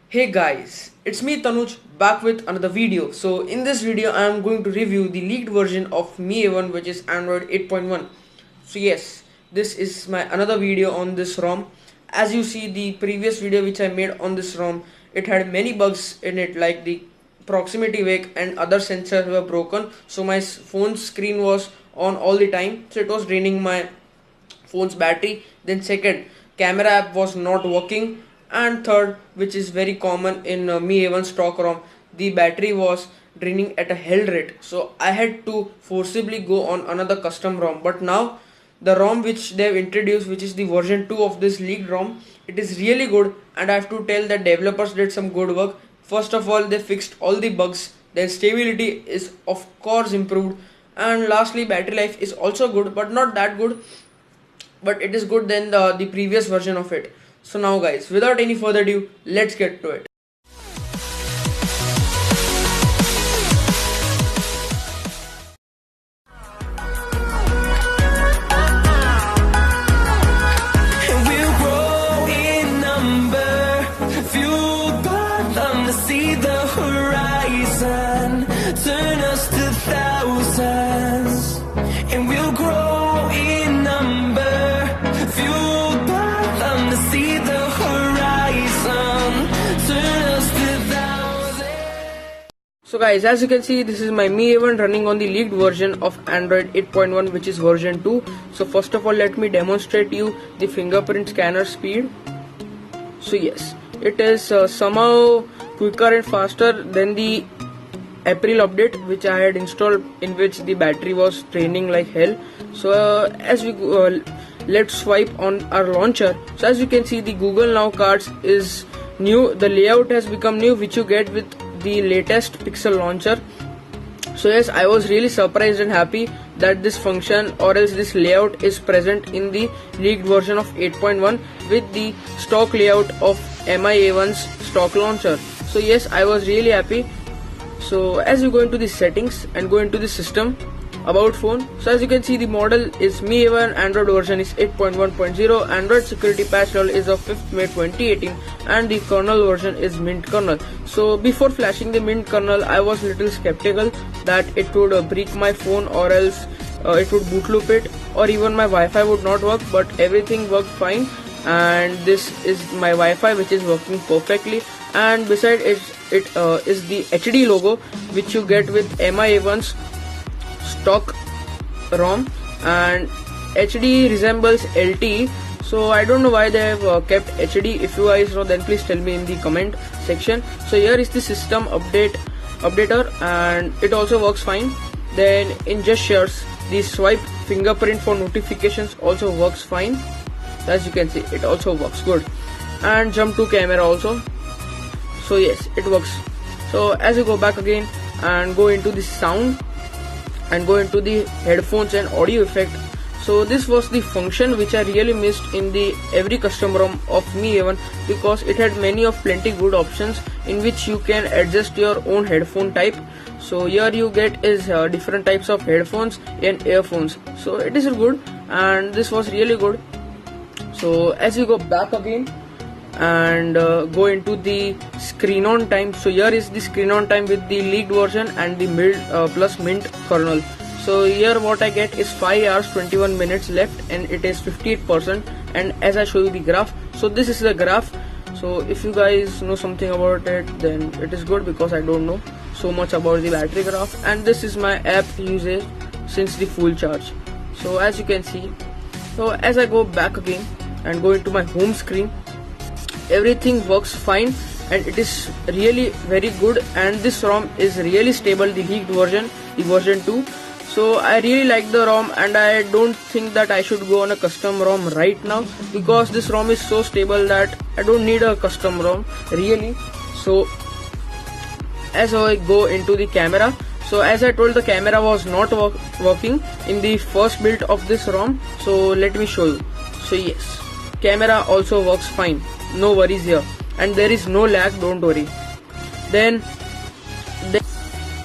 Hey guys, it's me Tanuj back with another video. So in this video I am going to review the leaked version of Mi A1 which is Android 8.1. So yes, this is my another video on this ROM. As you see the previous video which I made on this ROM, it had many bugs in it like the proximity wake and other sensors were broken. So my phone's screen was on all the time. So it was draining my phone's battery. Then second, camera app was not working, and third, which is very common in Mi A1 stock ROM, the battery was draining at a hell rate, so I had to forcibly go on another custom ROM. But now the ROM which they have introduced, which is the version 2 of this leaked ROM, it is really good, and I have to tell that developers did some good work. First of all, they fixed all the bugs, then stability is of course improved, and lastly battery life is also good but not that good, but it is good than the previous version of it. So now guys, without any further ado, let's get to it. And we'll grow in number, fueled by them to see the horizon, turn us to thousands. And we'll grow in number, fueled by them to see the horizon, turn us to thousands. So guys, as you can see, this is my Mi A1 running on the leaked version of Android 8.1, which is version 2. So first of all, let me demonstrate you the fingerprint scanner speed. So yes, it is somehow quicker and faster than the April update which I had installed, in which the battery was draining like hell. So as we go, let's swipe on our launcher. So as you can see, the Google Now cards is new. The layout has become new, which you get with the latest Pixel launcher. So yes, I was really surprised and happy that this function or else this layout is present in the leaked version of 8.1 with the stock layout of Mi A1's stock launcher. So yes, I was really happy. So as you go into the settings and go into the system about phone, so as you can see, the model is Mi A1, Android version is 8.1.0, Android security patch level is of 5th May 2018, and the kernel version is Mint kernel. So before flashing the Mint kernel, I was little skeptical that it would break my phone or else it would boot loop it, or even my Wi-Fi would not work, but everything worked fine. And this is my Wi-Fi which is working perfectly, and beside it is the HD logo which you get with Mi A1's stock ROM, and HD resembles LTE. So I don't know why they have kept HD. If you guys know, then please tell me in the comment section. So here is the system updater, and it also works fine. Then in gestures, the swipe fingerprint for notifications also works fine. As you can see, it also works good, and jump to camera also. So yes, it works. So as you go back again and go into the sound and go into the headphones and audio effect, so this was the function which I really missed in the every custom ROM of Mi A1, because it had many of plenty good options in which you can adjust your own headphone type. So here you get is different types of headphones and earphones. So it is good, and this was really good. So as you go back again and go into the screen on time, so here is the screen on time with the leaked version and the plus Mint kernel. So here what I get is 5 hours 21 minutes left, and it is 58%. And as I show you the graph, so this is the graph. So if you guys know something about it, then it is good, because I don't know so much about the battery graph. And this is my app usage since the full charge. So as you can see, so as I go back again and go into my home screen, everything works fine, and it is really very good, and this ROM is really stable, the leaked version, the version 2. So I really like the ROM, and I don't think that I should go on a custom ROM right now, because this ROM is so stable that I don't need a custom ROM really. So as I go into the camera, so as I told, the camera was not working in the first build of this ROM. So let me show you. So yes, camera also works fine, no worries here, and there is no lag, don't worry. Then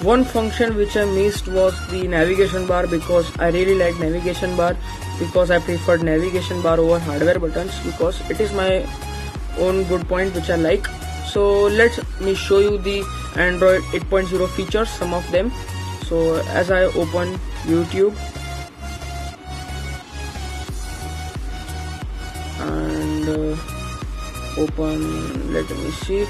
one function which I missed was the navigation bar, because I really like navigation bar, because I preferred navigation bar over hardware buttons, because it is my own good point which I like. So let me show you the Android 8.0 features, some of them. So as I open YouTube and open, let me see,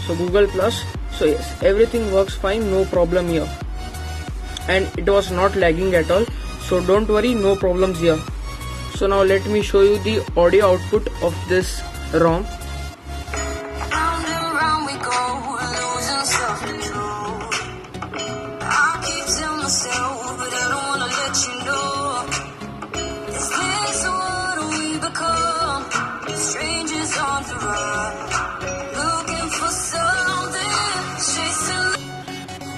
so Google Plus. So yes, everything works fine, no problem here, and it was not lagging at all, so don't worry, no problems here. So now let me show you the audio output of this ROM. Round and round we go, losing self-control. I keep telling myself, but I don't wanna let you know. Is this what we become? Strangers on the run, looking for something, chasing.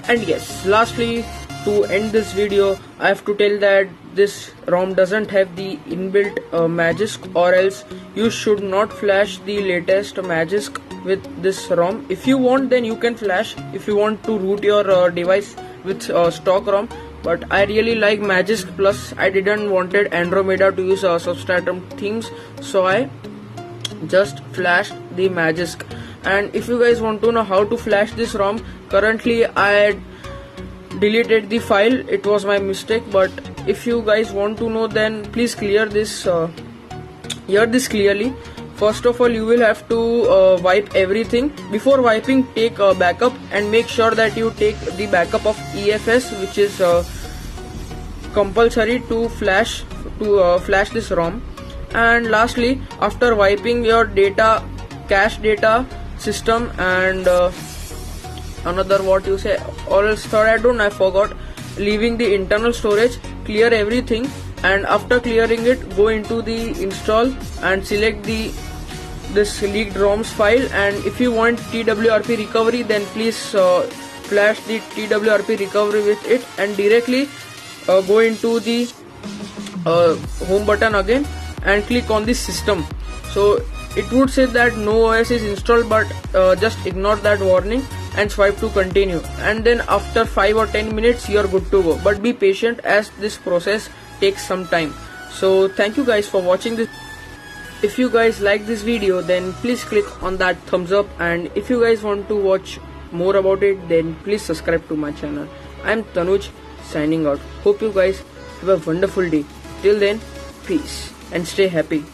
And yes, lastly, to end this video, I have to tell that this ROM doesn't have the inbuilt Magisk, or else you should not flash the latest Magisk with this ROM. If you want, then you can flash if you want to root your device with stock ROM. But I really like Magisk Plus. I didn't wanted Andromeda to use substratum themes, so I just flashed the Magisk. And if you guys want to know how to flash this ROM, currently I deleted the file, it was my mistake, but if you guys want to know, then please clear this, hear this clearly. First of all, you will have to wipe everything. Before wiping, take a backup and make sure that you take the backup of EFS, which is compulsory to flash this ROM. And lastly, after wiping your data, cache data, system, and another what you say, or else third add-on I forgot, leaving the internal storage, clear everything, and after clearing it, go into the install and select this leaked ROMs file. And if you want TWRP recovery, then please flash the TWRP recovery with it, and directly go into the home button again and click on the system. So it would say that no OS is installed, but just ignore that warning and swipe to continue, and then after 5 or 10 minutes you are good to go. But be patient, as this process takes some time. So thank you guys for watching this. If you guys like this video, then please click on that thumbs up, and if you guys want to watch more about it, then please subscribe to my channel. I'm Tanuj, signing out. Hope you guys have a wonderful day. Till then, peace and stay happy.